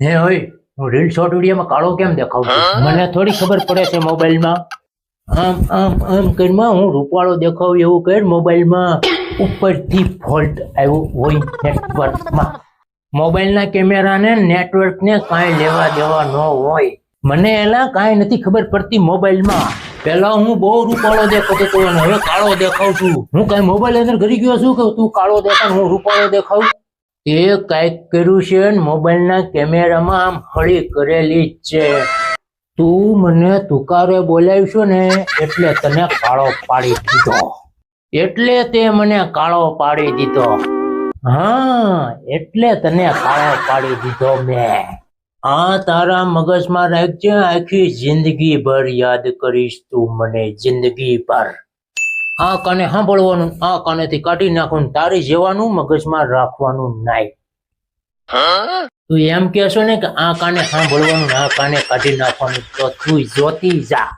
હે હોય હું રીલ શોર્ટ વિડીયોમાં કાળો કેમ દેખાઉં છું? મને થોડી ખબર પડે છે મોબાઈલમાં. આમ આમ આમ કરીને હું રૂપાળો દેખાવ એવું કર મોબાઈલમાં ઉપરથી ફોલ્ટ આવ્યો હોય નેટવર્કમાં. મોબાઈલના કેમેરાને નેટવર્કને કાંઈ લેવા દેવા ન હોય. મને એલા કાંઈ નથી ખબર પડતી મોબાઈલમાં. પેલા હું બહુ રૂપાળો દેખાતો હતો અને હવે કાળો દેખાવ છું. હું કાંઈ મોબાઈલ અંદર ઘરી ગયો છું કે તું કાળો દેખાવ હું રૂપાળો દેખાવ? એ કાંઈક કર્યું છે ને મોબાઈલના કેમેરામાં આમ હળી કરેલી જ છે. તું મને તુકારે બોલાવશો ને એટલે તને કાળો પાડી દીધો. એટલે તે મને કાળો પાડી દીધો. હા એટલે તને કાળો પાડી દીધો મેં. આ તારા મગજમાં રાખજે, આખી જિંદગી ભર યાદ કરીશ તું મને, જિંદગી ભર. આ કાને સાંભળવાનું, આ કાનેથી કાઢી નાખવાનું, તારી જેવાનું મગજમાં રાખવાનું નહીં. તું એમ કહેશો ને કે આ કાને સાંભળવાનું, આ કાને કાઢી નાખવાનું, તો તું જોતી જા.